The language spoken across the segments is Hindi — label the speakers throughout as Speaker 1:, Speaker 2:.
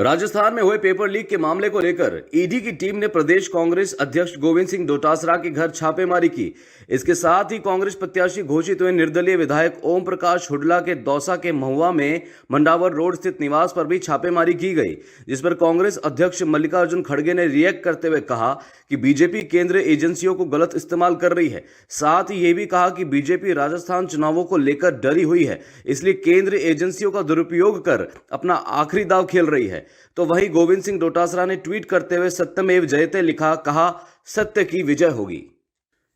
Speaker 1: राजस्थान में हुए पेपर लीक के मामले को लेकर ईडी की टीम ने प्रदेश कांग्रेस अध्यक्ष गोविंद सिंह डोटासरा के घर छापेमारी की। इसके साथ ही कांग्रेस प्रत्याशी घोषित हुए निर्दलीय विधायक ओम प्रकाश हुड्डा के दौसा के महुआ में मंडावर रोड स्थित निवास पर भी छापेमारी की गई, जिस पर कांग्रेस अध्यक्ष मल्लिकार्जुन खड़गे ने रिएक्ट करते हुए कहा कि बीजेपी केंद्रीय एजेंसियों को गलत इस्तेमाल कर रही है। साथ ही ये भी कहा कि बीजेपी राजस्थान चुनावों को लेकर डरी हुई है, इसलिए केंद्रीय एजेंसियों का दुरुपयोग कर अपना आखिरी दांव खेल रही है। तो वहीं गोविंद सिंह डोटासरा ने ट्वीट करते हुए सत्यमेव जयते लिखा, कहा सत्य की विजय होगी।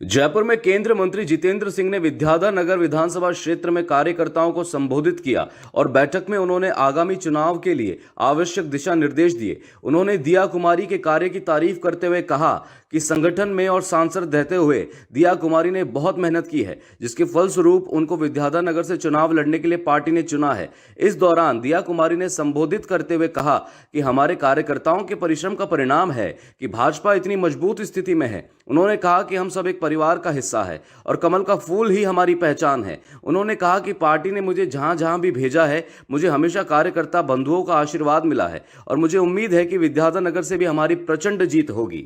Speaker 1: जयपुर में केंद्रीय मंत्री जितेंद्र सिंह ने विद्याधर नगर विधानसभा क्षेत्र में कार्यकर्ताओं को संबोधित किया और बैठक में उन्होंने आगामी चुनाव के लिए आवश्यक दिशा निर्देश दिए। उन्होंने दिया कुमारी के कार्य की तारीफ करते हुए कहा कि संगठन में और सांसद रहते हुए दिया कुमारी ने बहुत मेहनत की है, जिसके फलस्वरूप उनको विद्याधर नगर से चुनाव लड़ने के लिए पार्टी ने चुना है। इस दौरान दिया कुमारी ने संबोधित करते हुए कहा कि हमारे कार्यकर्ताओं के परिश्रम का परिणाम है कि भाजपा इतनी मजबूत स्थिति में है। उन्होंने कहा कि हम सब एक परिवार का हिस्सा है और कमल का फूल ही हमारी पहचान है। उन्होंने कहा कि पार्टी ने मुझे जहां जहां भी भेजा है, मुझे हमेशा कार्यकर्ता बंधुओं का आशीर्वाद मिला है और मुझे उम्मीद है कि विद्याधर नगर से भी हमारी प्रचंड जीत होगी।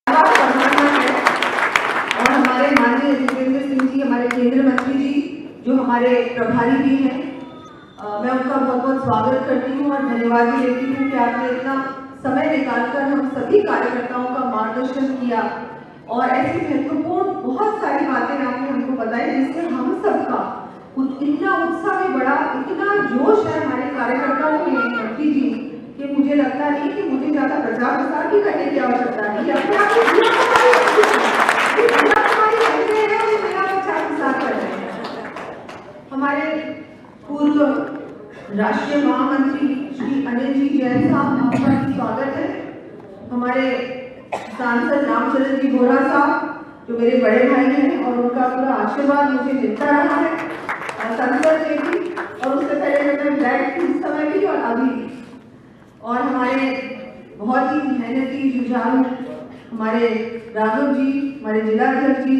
Speaker 2: और हमारे माननीय जितेंद्र सिंह जी, हमारे केंद्रीय मंत्री जी, जो हमारे प्रभारी भी हैं, मैं उनका बहुत बहुत स्वागत करती हूँ और धन्यवाद भी देती हूँ कि आपने इतना समय निकालकर हम सभी कार्यकर्ताओं का मार्गदर्शन किया और ऐसी महत्वपूर्ण बहुत सारी बातें आपने हमको बताई, जिससे हम सबका इतना उत्साह भी बढ़ा, इतना जोश है हमारे कार्यकर्ताओं के लिए मंत्री जी, कि मुझे लगता नहीं कि मुझे ज्यादा प्रचार प्रसार भी करने की आवश्यकता नहीं है। हमारे पूर्व राष्ट्रीय महामंत्री श्री अनिल जी जैन साहब, आपका स्वागत है। हमारे सांसद रामचंद्र जी बोरा साहब, जो मेरे बड़े भाई हैं और उनका पूरा आशीर्वाद मुझे मिलता रहा है, संसद में भी और उससे पहले जब मैं ब्लैक थी उस समय भी और अभी भी। और हमारे बहुत ही मेहनती जुझारू हमारे राघव जी, हमारे जिलाध्यक्ष जी।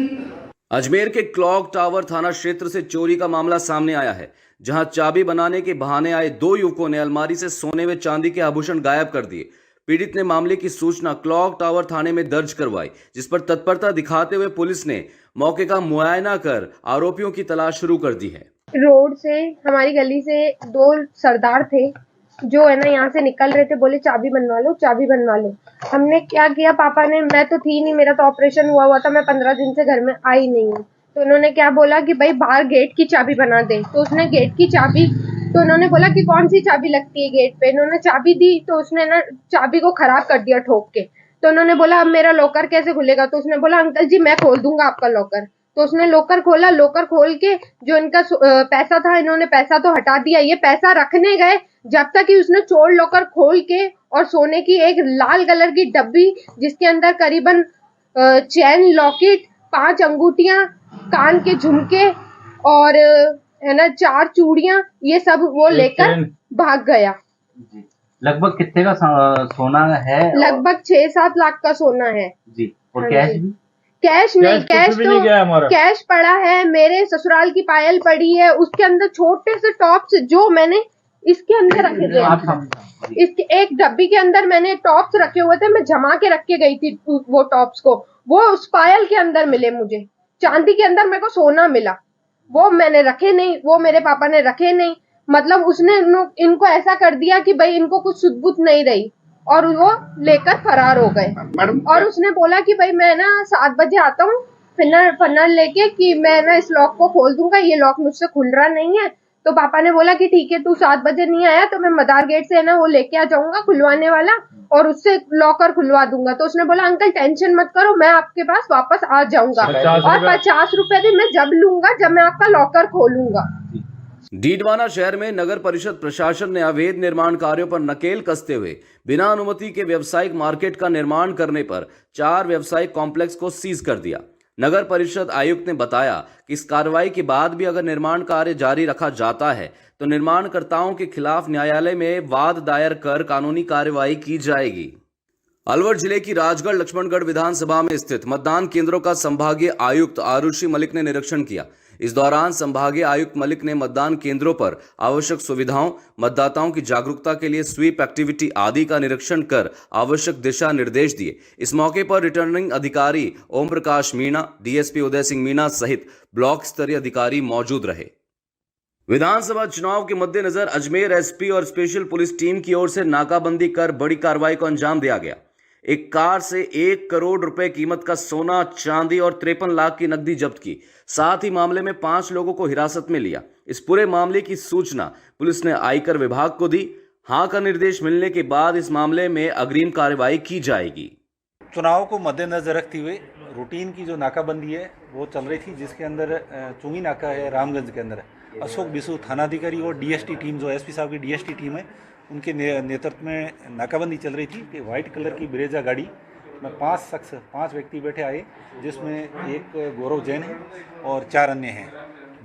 Speaker 1: अजमेर के क्लॉक टावर थाना क्षेत्र से चोरी का मामला सामने आया है, जहां चाबी बनाने के बहाने आए दो युवकों ने अलमारी से सोने व चांदी के आभूषण गायब कर दिए। पीड़ित ने मामले की सूचना क्लॉक टावर थाने में दर्ज करवाई, जिस पर तत्परता दिखाते हुए पुलिस ने मौके का मुआयना कर आरोपियों की तलाश शुरू कर दी है।
Speaker 3: रोड से हमारी गली से दो सरदार थे जो है ना यहाँ से निकल रहे थे, बोले चाबी बनवा लो, चाबी बनवा लो। हमने क्या किया, पापा ने, मैं तो थी नहीं, मेरा तो ऑपरेशन हुआ था, मैं 15 दिन से घर में आई नहीं हूँ, तो उन्होंने क्या बोला कि भाई बाहर गेट की चाबी बना दे। तो उसने गेट की चाबी, तो उन्होंने बोला कि कौन सी चाबी लगती है गेट पे। उन्होंने चाबी दी तो उसने ना चाबी को खराब कर दिया ठोक के। तो उन्होंने बोला अब मेरा लॉकर कैसे खुलेगा। तो उसने बोला अंकल जी मैं खोल दूंगा आपका लॉकर। तो उसने लॉकर खोला, लॉकर खोल के जो इनका पैसा था, इन्होंने पैसा तो हटा दिया, ये पैसा रखने गए, जब तक कि उसने चोर लॉकर खोल के और सोने की एक लाल कलर की डब्बी जिसके अंदर करीबन चैन, लॉकेट, 5 अंगूठियां, कान के झुमके और है ना 4 चूड़ियां, ये सब वो लेकर भाग गया।
Speaker 4: लगभग कितने का सोना है?
Speaker 3: लगभग 6-7 लाख का सोना है
Speaker 4: जी। और कैश भी?
Speaker 3: कैश नहीं, कैश पड़ा है, मेरे ससुराल की पायल पड़ी है, उसके अंदर छोटे से टॉप्स जो मैंने इसके अंदर रखे थे, इसके एक डब्बी के अंदर मैंने टॉप्स रखे हुए थे, मैं जमा के रख के गई थी वो टॉप्स को, वो उस पायल के अंदर मिले मुझे। चांदी के अंदर मेरे को सोना मिला, वो मैंने रखे नहीं, वो मेरे पापा ने रखे नहीं। मतलब उसने इनको ऐसा कर दिया कि भाई इनको कुछ सुध-बुध नहीं रही और वो लेकर फरार हो गए। और उसने बोला कि भाई मैं ना 7 बजे आता हूँ फन्नर लेके कि मैं ना इस लॉक को खोल दूंगा, ये लॉक मुझसे खुल रहा नहीं है। तो पापा ने बोला कि ठीक है, तू 7 बजे नहीं आया तो मैं मदार गेट से ना वो लेके आ जाऊंगा खुलवाने वाला और उससे लॉकर खुलवा दूंगा। तो उसने बोला अंकल टेंशन मत करो, मैं आपके पास वापस आ जाऊंगा और 50 रुपए भी मैं जब लूंगा जब मैं आपका लॉकर खोलूंगा।
Speaker 1: डीडवाना शहर में नगर परिषद प्रशासन ने अवैध निर्माण कार्यों पर नकेल कसते हुए बिना अनुमति के व्यावसायिक मार्केट का निर्माण करने पर 4 व्यावसायिक कॉम्प्लेक्स को सीज कर दिया। नगर परिषद आयुक्त ने बताया कि इस कार्रवाई के बाद भी अगर निर्माण कार्य जारी रखा जाता है तो निर्माणकर्ताओं के खिलाफ न्यायालय में वाद दायर कर कानूनी कार्रवाई की जाएगी। अलवर जिले की राजगढ़ लक्ष्मणगढ़ विधानसभा में स्थित मतदान केंद्रों का संभागीय आयुक्त आरुषि मलिक ने निरीक्षण किया। इस दौरान संभागीय आयुक्त मलिक ने मतदान केंद्रों पर आवश्यक सुविधाओं, मतदाताओं की जागरूकता के लिए स्वीप एक्टिविटी आदि का निरीक्षण कर आवश्यक दिशा निर्देश दिए। इस मौके पर रिटर्निंग अधिकारी ओम प्रकाश मीणा, डीएसपी उदय सिंह मीणा सहित ब्लॉक स्तरीय अधिकारी मौजूद रहे। विधानसभा चुनाव के मद्देनजर अजमेर एसपी और स्पेशल पुलिस टीम की ओर से नाकाबंदी कर बड़ी कार्रवाई को अंजाम दिया गया। एक कार से 1 करोड़ रुपए कीमत का सोना, चांदी और 53 लाख की नकदी जब्त की। साथ ही मामले में 5 लोगों को हिरासत में लिया। इस पूरे मामले की सूचना पुलिस ने आयकर विभाग को दी। हाँ का निर्देश मिलने के बाद इस मामले में अग्रिम कार्रवाई की जाएगी।
Speaker 5: चुनाव को मद्देनजर रखते हुए रूटीन की जो नाकाबंदी है वो चल रही थी, जिसके अंदर चुंगी नाका है रामगंज के अंदर, अशोक बिसु थानाधिकारी और डीएसटी टीम, जो एसपी साहब की डीएसटी टीम है, उनके नेतृत्व में नाकाबंदी चल रही थी कि वाइट कलर की ब्रेजा गाड़ी में 5 व्यक्ति बैठे आए, जिसमें एक गौरव जैन है और 4 अन्य हैं,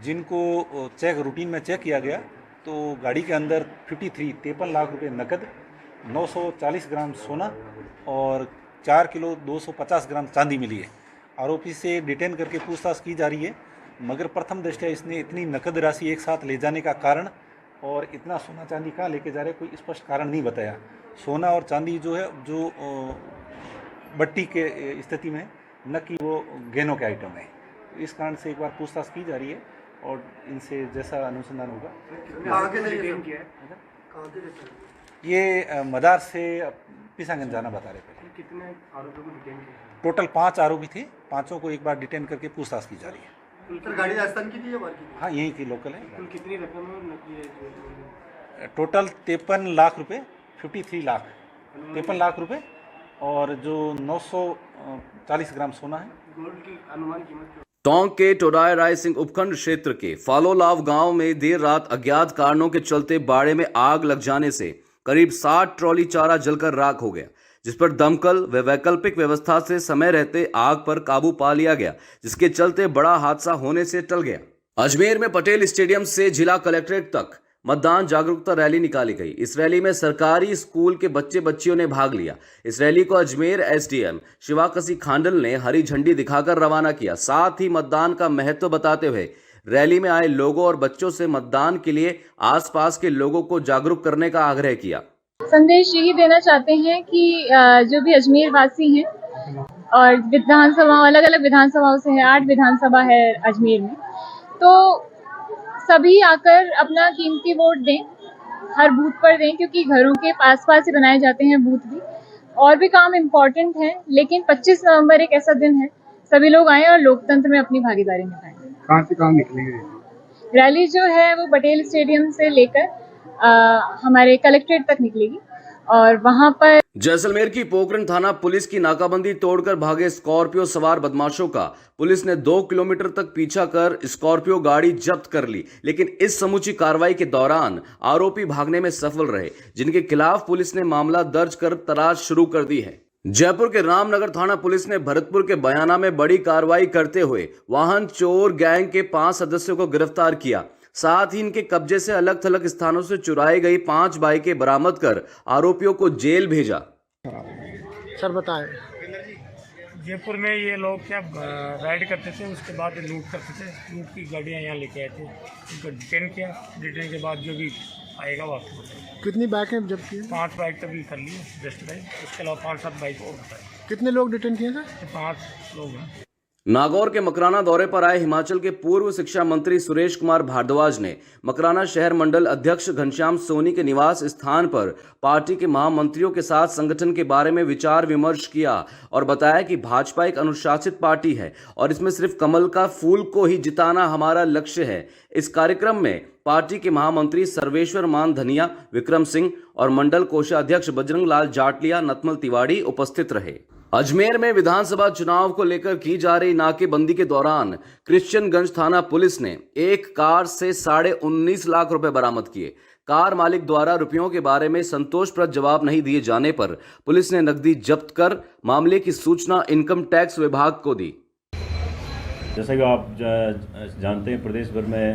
Speaker 5: जिनको रूटीन में चेक किया गया तो गाड़ी के अंदर 53 लाख रुपए नकद, 940 ग्राम सोना और 4 किलो 250 ग्राम चांदी मिली है। आरोपी से डिटेन करके पूछताछ की जा रही है, मगर प्रथम दृष्टया इसने इतनी नकद राशि एक साथ ले जाने का कारण और इतना सोना चांदी कहाँ लेके जा रहे कोई स्पष्ट कारण नहीं बताया। सोना और चांदी जो है जो बट्टी के स्थिति में, न कि वो गहनों के आइटम है। इस कारण से एक बार पूछताछ की जा रही है और इनसे जैसा अनुसंधान होगा। ये मदार से पिसांगन जाना बता रहे थे।
Speaker 6: कितने आरोपियों को डिटेन किया?
Speaker 5: टोटल 5 आरोपी थे, 5 को एक बार डिटेन करके पूछताछ की जा रही है।
Speaker 6: सर गाड़ी राजस्थान की थी या बाहर की थी?
Speaker 5: हाँ, यहीं की लोकल है।
Speaker 6: कुल कितनी रकम है और नकली है?
Speaker 5: टोटल 53 लाख रुपए, 53 लाख 53 लाख रुपए और जो 940 ग्राम सोना है।
Speaker 6: गोल्ड की अनुमान कीमत?
Speaker 1: टोंक के टोडाय राय सिंह उपखंड क्षेत्र के फालोलाव गांव में देर रात अज्ञात कारणों के चलते बाड़े में आग लग जाने से करीब 60 ट्रॉली चारा जलकर राख हो गया, जिस पर दमकल व वैकल्पिक व्यवस्था से समय रहते आग पर काबू पा लिया गया, जिसके चलते बड़ा हादसा होने से टल गया। अजमेर में पटेल स्टेडियम से जिला कलेक्ट्रेट तक मतदान जागरूकता रैली निकाली गई। इस रैली में सरकारी स्कूल के बच्चे बच्चियों ने भाग लिया। इस रैली को अजमेर एसडीएम शिवाकसी खांडल ने हरी झंडी दिखाकर रवाना किया। साथ ही मतदान का महत्व बताते हुए रैली में आए लोगों और बच्चों से मतदान के लिए आसपास के लोगों को जागरूक करने का आग्रह किया।
Speaker 7: संदेश यही देना चाहते हैं कि जो भी अजमेर वासी हैं और विधानसभा अलग अलग विधानसभाओं से है, 8 विधानसभा है अजमेर में, तो सभी आकर अपना कीमती वोट दें, हर बूथ पर दें, क्योंकि घरों के पास ही बनाए जाते हैं बूथ भी। और भी काम इम्पोर्टेंट है, लेकिन 25 नवंबर एक ऐसा दिन है, सभी लोग आए और लोकतंत्र में अपनी भागीदारी निभाएं।
Speaker 6: कहाँ से कहाँ निकलेंगे?
Speaker 7: रैली जो है वो पटेल स्टेडियम से लेकर हमारे कलेक्ट्रेट तक निकलेगी और वहां पर
Speaker 1: जैसलमेर की पोखरण थाना पुलिस की नाकाबंदी तोड़कर भागे स्कॉर्पियो सवार बदमाशों का पुलिस ने 2 किलोमीटर तक पीछा कर स्कॉर्पियो गाड़ी जब्त कर ली, लेकिन इस समूची कार्रवाई के दौरान आरोपी भागने में सफल रहे, जिनके खिलाफ पुलिस ने मामला दर्ज कर तलाश शुरू कर दी है। जयपुर के रामनगर थाना पुलिस ने भरतपुर के बयाना में बड़ी कार्रवाई करते हुए वाहन चोर गैंग के 5 सदस्यों को गिरफ्तार किया। साथ ही इनके कब्जे से अलग थलग स्थानों से चुराई गई 5 बाइकें बरामद कर आरोपियों को जेल भेजा।
Speaker 6: सर बताएं।
Speaker 8: जयपुर में ये लोग क्या राइड करते थे, उसके बाद लूट करते थे, लूट की गाड़ियाँ यहाँ लेके आए थे, उनको डिटेन किया, डिटेन के बाद जो भी आएगा वापस।
Speaker 6: कितनी बाइक हैं जब की?
Speaker 8: 5 बाइक तभी कर ली बेस्ट बाइक, उसके अलावा 5-7 बाइक और बताए।
Speaker 6: कितने लोग डिटेन किए सर?
Speaker 8: 5 लोग हैं।
Speaker 1: नागौर के मकराना दौरे पर आए हिमाचल के पूर्व शिक्षा मंत्री सुरेश कुमार भारद्वाज ने मकराना शहर मंडल अध्यक्ष घनश्याम सोनी के निवास स्थान पर पार्टी के महामंत्रियों के साथ संगठन के बारे में विचार विमर्श किया और बताया कि भाजपा एक अनुशासित पार्टी है और इसमें सिर्फ कमल का फूल को ही जिताना हमारा लक्ष्य है। इस कार्यक्रम में पार्टी के महामंत्री सर्वेश्वर मान धनिया, विक्रम सिंह और मंडल कोषाध्यक्ष बजरंग लाल जाटलिया, नतमल तिवाड़ी उपस्थित रहे। अजमेर में विधानसभा चुनाव को लेकर की जा रही नाकेबंदी के दौरान क्रिश्चियनगंज थाना पुलिस ने एक कार से 19.5 लाख रुपए बरामद किए। कार मालिक द्वारा रुपयों के बारे में संतोषप्रद जवाब नहीं दिए जाने पर पुलिस ने नकदी जब्त कर मामले की सूचना इनकम टैक्स विभाग को दी।
Speaker 9: जैसा कि आप जानते हैं, प्रदेश भर में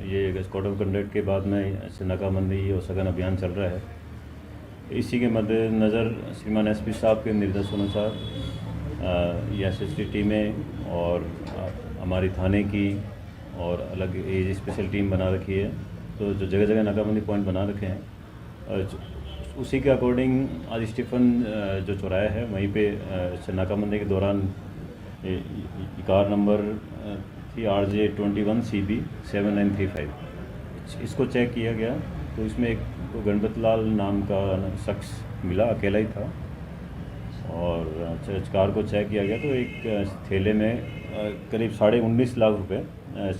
Speaker 9: ये कोड ऑफ कंडक्ट के बाद में नाकाबंदी और सघन अभियान चल रहा है। इसी के मद्देनज़र श्रीमान एसपी साहब के निर्देशानुसार ये SST टीमें और हमारी थाने की और अलग ये स्पेशल टीम बना रखी है। तो जो जगह जगह नाकाबंदी पॉइंट बना रखे हैं, उसी के अकॉर्डिंग आज स्टीफन जो चौराहा है वहीं पे नाकाबंदी के दौरान कार नंबर थी RJ21CB 7935, इसको चेक किया गया तो इसमें एक गणपत लाल नाम का शख्स मिला, अकेला ही था। और कार को चेक किया गया तो एक थैले में करीब 19.5 लाख रुपए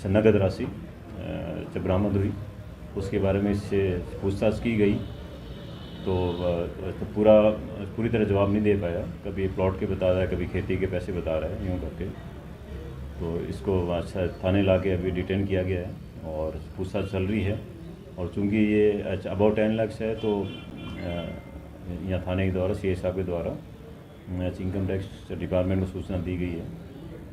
Speaker 9: नगद राशि जब बरामद हुई। उसके बारे में इससे पूछताछ की गई तो पूरी तरह जवाब नहीं दे पाया। कभी प्लॉट के बता रहा है, कभी खेती के पैसे बता रहा है, यूँ करके। तो इसको थाने ला के अभी डिटेन किया गया है और पूछताछ चल रही है। और चूँकि ये अबाउट 10 लाख है तो यहाँ थाने के द्वारा CI साहब के द्वारा इनकम टैक्स डिपार्टमेंट को सूचना दी गई है।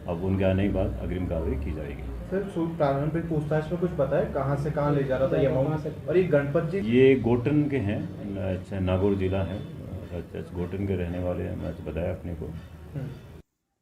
Speaker 9: अब उनके आने के बाद अग्रिम कार्रवाई की जाएगी।
Speaker 10: सर, प्रारंभिक पूछताछ में कुछ पता है कहाँ से कहाँ ले जा रहा था ये अमाउंट? और ये गणपत जी
Speaker 9: ये गोटन के हैं, नागौर जिला है, गोटन के रहने वाले हैं, मैं बताया अपने को।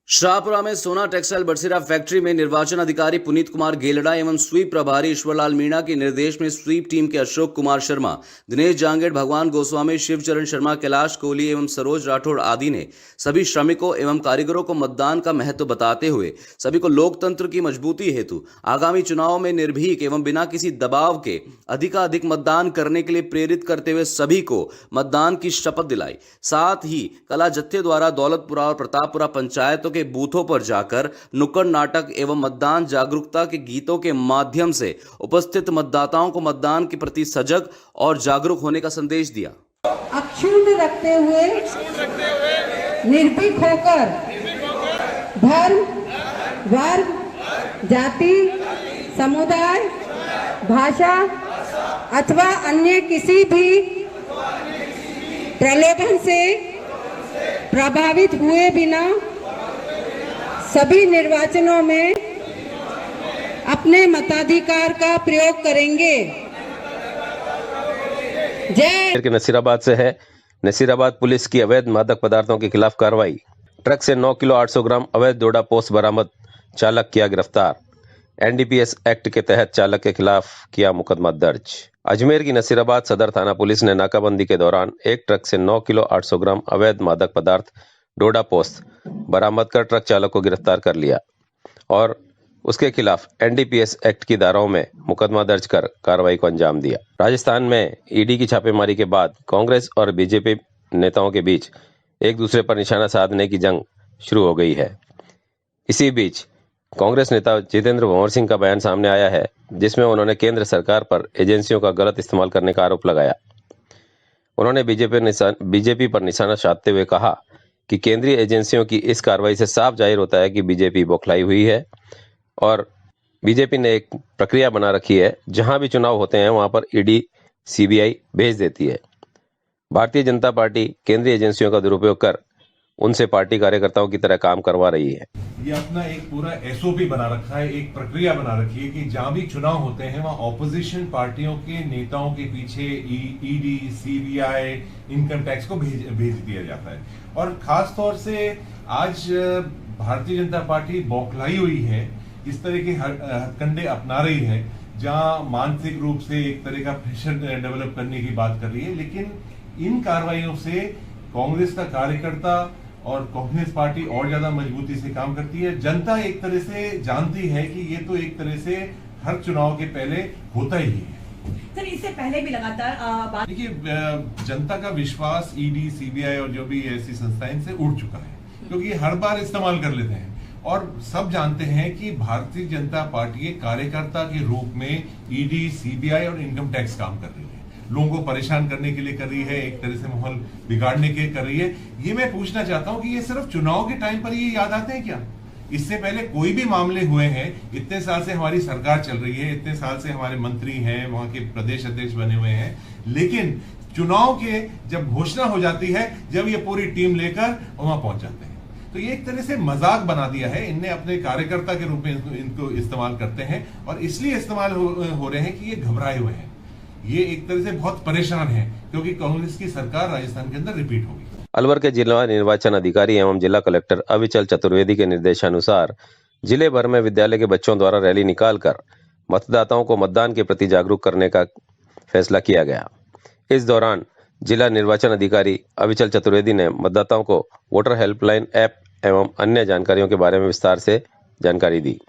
Speaker 1: शाहपुरा में सोना टेक्सटाइल बरसीरा फैक्ट्री में निर्वाचन अधिकारी पुनीत कुमार गेलड़ा एवं स्वीप प्रभारी ईश्वरलाल मीणा के निर्देश में स्वीप टीम के अशोक कुमार शर्मा, दिनेश जांगेड़, भगवान गोस्वामी, शिवचरण शर्मा, कैलाश कोहली एवं सरोज राठौड़ आदि ने सभी श्रमिकों एवं कारीगरों को मतदान का महत्व बताते हुए सभी को लोकतंत्र की मजबूती हेतु आगामी चुनाव में निर्भीक एवं बिना किसी दबाव के अधिकाधिक मतदान करने के लिए प्रेरित करते हुए सभी को मतदान की शपथ दिलाई। साथ ही कला जत्थे द्वारा दौलतपुरा और प्रतापपुरा पंचायतों के बूथों पर जाकर नुक्कड़ नाटक एवं मतदान जागरूकता के गीतों के माध्यम से उपस्थित मतदाताओं को मतदान के प्रति सजग और जागरूक होने का संदेश दिया।
Speaker 2: अक्षुण्ण रखते हुए निर्भीक होकर धर्म, वर्ग, जाति, समुदाय, भाषा अथवा अन्य किसी भी प्रलोभन से प्रभावित हुए बिना सभी निर्वाचनों में अपने मताधिकार का प्रयोग करेंगे। जय।
Speaker 11: के नसीराबाद से है। नसीराबाद पुलिस की अवैध मादक पदार्थों के खिलाफ कार्रवाई। ट्रक से 9 किलो 800 ग्राम अवैध डोडा पोस्ट बरामद, चालक किया गिरफ्तार। NDPS एक्ट के तहत चालक के खिलाफ किया मुकदमा दर्ज। अजमेर की नसीराबाद सदर थाना पुलिस ने नाकाबंदी के दौरान एक ट्रक से 9 किलो 800 ग्राम अवैध मादक पदार्थ डोडा पोस्ट बरामद कर ट्रक चालक को गिरफ्तार कर लिया और उसके खिलाफ NDPS एक्ट की धाराओं में मुकदमा दर्ज कर कार्रवाई को अंजाम दिया। राजस्थान में ED की छापेमारी के बाद कांग्रेस और BJP नेताओं के बीच एक दूसरे पर निशाना साधने की जंग शुरू हो गई है। इसी बीच कांग्रेस नेता जितेंद्र भंवर सिंह का बयान सामने आया है, जिसमें उन्होंने केंद्र सरकार पर एजेंसियों का गलत इस्तेमाल करने का आरोप लगाया। उन्होंने बीजेपी पर निशाना साधते हुए कहा कि केंद्रीय एजेंसियों की इस कार्रवाई से साफ जाहिर होता है कि बीजेपी बौखलाई हुई है और बीजेपी ने एक प्रक्रिया बना रखी है, जहां भी चुनाव होते हैं वहां पर ED CBI भेज देती है। भारतीय जनता पार्टी केंद्रीय एजेंसियों का दुरुपयोग कर उनसे पार्टी कार्यकर्ताओं की तरह काम करवा रही है।
Speaker 12: ये अपना एक पूरा SOP बना रखा है, एक प्रक्रिया बना रखी है कि जहां भी चुनाव होते हैं वहां ऑपोजिशन पार्टियों के नेताओं के पीछे ED CBI इनकम टैक्स को भेज दिया जाता है। और खास तौर से आज भारतीय जनता पार्टी बौखलाई हुई है, इस तरह के हथकंडे अपना रही है, जहां मानसिक रूप से एक तरह का प्रेशर डेवलप करने की बात कर रही है। लेकिन इन कार्रवाइयों से कांग्रेस का कार्यकर्ता और कांग्रेस पार्टी और ज्यादा मजबूती से काम करती है। जनता एक तरह से जानती है कि ये तो एक तरह से हर चुनाव के पहले होता ही है।
Speaker 2: सर, इससे पहले भी लगातार
Speaker 12: देखिए, जनता का विश्वास ED CBI और जो भी ऐसी संस्थाएं से उड़ चुका है, क्योंकि हर बार इस्तेमाल कर लेते हैं और सब जानते हैं कि भारतीय जनता पार्टी कार्यकर्ता के रूप में ED CBI और इनकम टैक्स काम कर रही है, लोगों को परेशान करने के लिए कर रही है, एक तरह से माहौल बिगाड़ने के कर रही है। ये मैं पूछना चाहता हूं कि ये सिर्फ चुनाव के टाइम पर ये याद आते हैं क्या? इससे पहले कोई भी मामले हुए हैं, इतने साल से हमारी सरकार चल रही है, इतने साल से हमारे मंत्री हैं, वहां के प्रदेश अध्यक्ष बने हुए हैं, लेकिन चुनाव के जब घोषणा हो जाती है, जब ये पूरी टीम लेकर वहां पहुंच जाते हैं, तो ये एक तरह से मजाक बना दिया है। इनने अपने कार्यकर्ता के रूप में इनको इस्तेमाल करते हैं और इसलिए इस्तेमाल हो रहे हैं कि ये घबराए हुए हैं, ये एक तरह से बहुत परेशान है, क्योंकि कांग्रेस की सरकार राजस्थान के अंदर रिपीट होगी।
Speaker 11: अलवर के जिला निर्वाचन अधिकारी एवं जिला कलेक्टर अविचल चतुर्वेदी के निर्देशानुसार जिले भर में विद्यालय के बच्चों द्वारा रैली निकालकर मतदाताओं को मतदान के प्रति जागरूक करने का फैसला किया गया। इस दौरान जिला निर्वाचन अधिकारी अविचल चतुर्वेदी ने मतदाताओं को वोटर हेल्पलाइन ऐप एवं अन्य जानकारियों के बारे में विस्तार से जानकारी दी।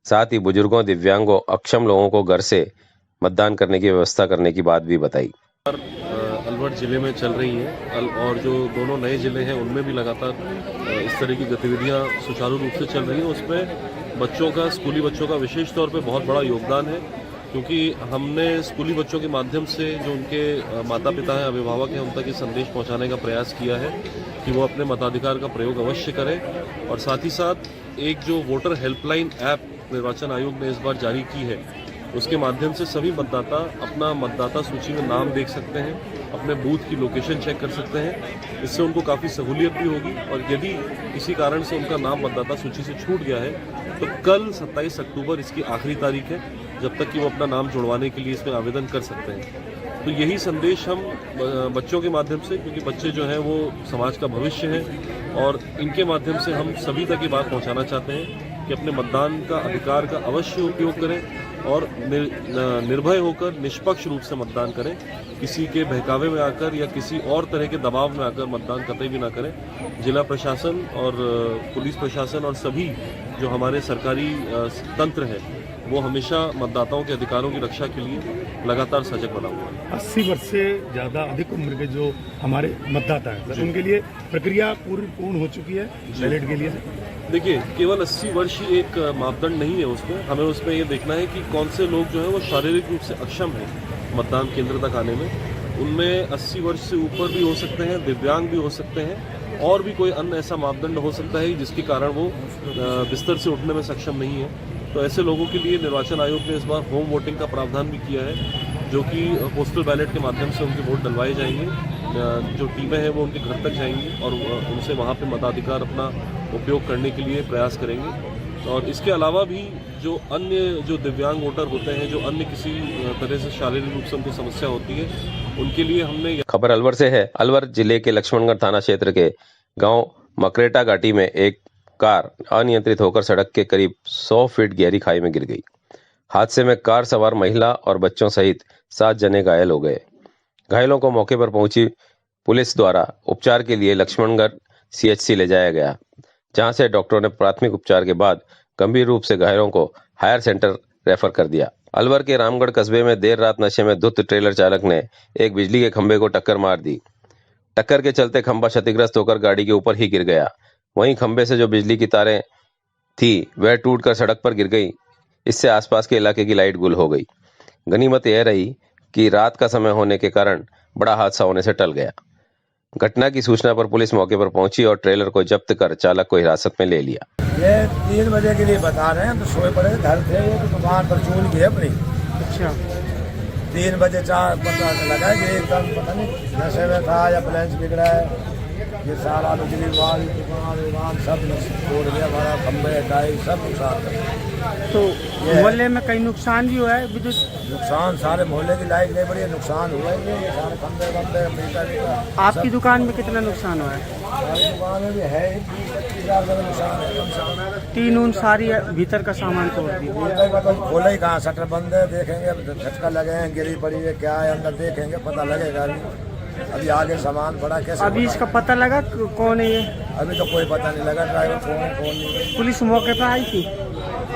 Speaker 11: साथ ही बुजुर्गों, दिव्यांगों, अक्षम लोगों को घर से मतदान करने की व्यवस्था करने की बात भी बताई।
Speaker 13: अलवर जिले में चल रही हैं और जो दोनों नए जिले हैं उनमें भी लगातार इस तरह की गतिविधियां सुचारू रूप से चल रही हैं। उसमें बच्चों का, स्कूली बच्चों का विशेष तौर पे बहुत बड़ा योगदान है, क्योंकि हमने स्कूली बच्चों के माध्यम से जो उनके माता पिता हैं, अभिभावक हैं, उन तक ये संदेश पहुंचाने का प्रयास किया है कि वो अपने मताधिकार का प्रयोग अवश्य करें। और साथ ही साथ एक जो वोटर हेल्पलाइन ऐप निर्वाचन आयोग ने इस बार जारी की है, उसके माध्यम से सभी मतदाता अपना मतदाता सूची में नाम देख सकते हैं, अपने बूथ की लोकेशन चेक कर सकते हैं। इससे उनको काफ़ी सहूलियत भी होगी। और यदि किसी कारण से उनका नाम मतदाता सूची से छूट गया है तो कल 27 अक्टूबर इसकी आखिरी तारीख है जब तक कि वो अपना नाम जुड़वाने के लिए इसमें आवेदन कर सकते हैं। तो यही संदेश हम बच्चों के माध्यम से, क्योंकि बच्चे जो हैं वो समाज का भविष्य हैं, और इनके माध्यम से हम सभी तक ये बात पहुंचाना चाहते हैं कि अपने मतदान का अधिकार का अवश्य उपयोग करें और निर्भय होकर निष्पक्ष रूप से मतदान करें। किसी के बहकावे में आकर या किसी और तरह के दबाव में आकर मतदान कतई भी ना करें। जिला प्रशासन और पुलिस प्रशासन और सभी जो हमारे सरकारी तंत्र है वो हमेशा मतदाताओं के अधिकारों की रक्षा के लिए लगातार सजग बना हुआ है।
Speaker 8: 80 वर्ष से ज़्यादा अधिक उम्र के जो हमारे मतदाता हैं उनके लिए प्रक्रिया पूर्ण हो चुकी है बैलेट के लिए।
Speaker 13: देखिए, केवल 80 वर्ष ही एक मापदंड नहीं है उसमें। हमें उसमें ये देखना है कि कौन से लोग जो हैं वो शारीरिक रूप से अक्षम हैं मतदान केंद्र तक आने में। उनमें 80 वर्ष से ऊपर भी हो सकते हैं, दिव्यांग भी हो सकते हैं, और भी कोई अन्य ऐसा मापदंड हो सकता है जिसके कारण वो बिस्तर से उठने में सक्षम नहीं है। तो ऐसे लोगों के लिए निर्वाचन आयोग ने इस बार होम वोटिंग का प्रावधान भी किया है, जो कि पोस्टल बैलेट के माध्यम से उनके वोट डलवाए जाएंगे। जो टीमें हैं वो उनके घर तक जाएंगी और उनसे वहाँ पे मताधिकार अपना उपयोग करने के लिए प्रयास करेंगे। और इसके अलावा भी जो अन्य जो दिव्यांग वोटर होते हैं, जो अन्य किसी तरह से शारीरिक रूप से उनको समस्या होती है, उनके लिए हमने।
Speaker 11: खबर अलवर से है। अलवर जिले के लक्ष्मणगढ़ थाना क्षेत्र के गांव मकरेटा घाटी में एक कार अनियंत्रित होकर सड़क के करीब 100 फीट गहरी खाई में गिर गई। हादसे में कार सवार महिला और बच्चों सहित 7 जने घायल हो गए। घायलों को मौके पर पहुंची पुलिस द्वारा उपचार के लिए लक्ष्मणगढ़ CHC ले जाया गया, जहां से डॉक्टरों ने प्राथमिक उपचार के बाद गंभीर रूप से घायलों को हायर सेंटर रेफर कर दिया। अलवर के रामगढ़ कस्बे में देर रात नशे में धुत ट्रेलर चालक ने एक बिजली के खंभे को टक्कर मार दी। टक्कर के चलते खंभा क्षतिग्रस्त होकर गाड़ी के ऊपर ही गिर गया। वहीं खंभे से जो बिजली की तारें थी वह टूटकर सड़क पर गिर गई। इससे आसपास के इलाके की लाइट गुल हो गई। गनीमत यह रही कि रात का समय होने के कारण बड़ा हादसा होने से टल गया। घटना की सूचना पर पुलिस मौके पर पहुंची और ट्रेलर को जब्त कर चालक को हिरासत में ले लिया।
Speaker 14: ये 3 बजे के लिए बता रहे हैं, तो सोए पड़े घर थे, ये तो दुकान पर चूल की है अपनी।
Speaker 6: अच्छा,
Speaker 14: 3 बजे पता लगा कि एकदम पता नहीं नशे में था या बैलेंस बिगड़ा है। ये सारा बिजली दुकान सब तोड़ गया, हमारा खंभे डाई सब नुकसान।
Speaker 6: तो मोहल्ले में कई नुकसान भी हुआ है, विद्युत
Speaker 14: नुकसान सारे मोहल्ले की लाइट नहीं बढ़ी, नुकसान हुआ है। ये सारे खंभे मीटर।
Speaker 6: आपकी दुकान में कितना नुकसान हुआ है?
Speaker 14: हमारी दुकान में भी है 20-25 हज़ार का नुकसान है कम से कम।
Speaker 6: 3 उन सारी भीतर का सामान तोड़ दिया।
Speaker 14: खोला ही कहाँ, शटर बंद है, देखेंगे झटका लगे हैं, गिरी पड़ी है, क्या है अंदर देखेंगे पता लगेगा। अभी आगे सामान पड़ा कैसे?
Speaker 6: अभी इसका पता लगा कौन है ये?
Speaker 14: अभी तो कोई पता नहीं लगा, ड्राइवर कौन नहीं।
Speaker 6: पुलिस मौके पर आई थी?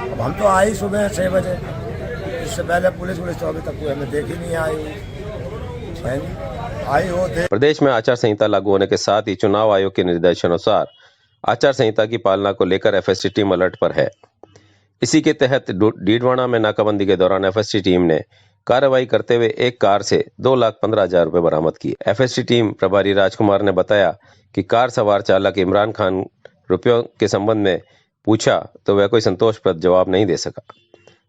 Speaker 14: अब हम तो आई सुबह 6 बजे, इससे पहले पुलिस तो अभी तक कोई हमें देखी नहीं आई हो।
Speaker 11: प्रदेश में आचार संहिता लागू होने के साथ ही चुनाव आयोग के निर्देशानुसार आचार संहिता की पालना को लेकर FST टीम अलर्ट पर है। इसी के तहत डीडवाना में नाकाबंदी के दौरान FST टीम ने कार्रवाई करते हुए एक कार से 2,15,000 रुपए बरामद किए। FST टीम प्रभारी राजकुमार ने बताया कि कार सवार चालक इमरान खान रुपयों के संबंध में पूछा तो वह कोई संतोषप्रद जवाब नहीं दे सका,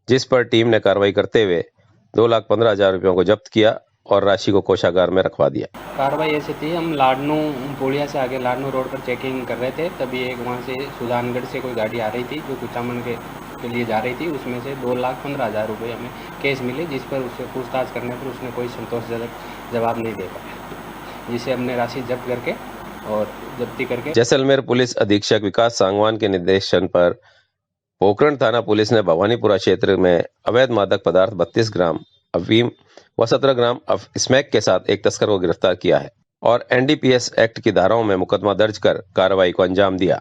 Speaker 11: जिस पर टीम ने कार्रवाई करते हुए 2,15,000 रुपयों को जब्त किया और राशि को कोषागार में रखवा दिया।
Speaker 15: कार्रवाई ऐसी थी, हम लाडनू पुलिया से आगे लाडनू रोड पर चेकिंग कर रहे थे, तभी एक वहाँ से सुजानगढ़ से कोई गाड़ी आ रही थी जो कुचामन के लिए जा रही थी। उसमें से 2,15,000 रुपये हमें कैश मिले, जिस पर उससे पूछताछ करने पर उसने कोई संतोषजनक जवाब नहीं दे पाया, जिसे हमने राशि जब्त करके और जब्ती करके।
Speaker 11: जैसलमेर पुलिस अधीक्षक विकास सांगवान के निर्देशन पर पोखरण थाना पुलिस ने भवानीपुरा क्षेत्र में अवैध मादक पदार्थ 32 ग्राम अफीम व 17 ग्राम स्मैक के साथ एक तस्कर को गिरफ्तार किया है और एनडीपीएस एक्ट की धाराओं में मुकदमा दर्ज कर कार्रवाई को अंजाम दिया।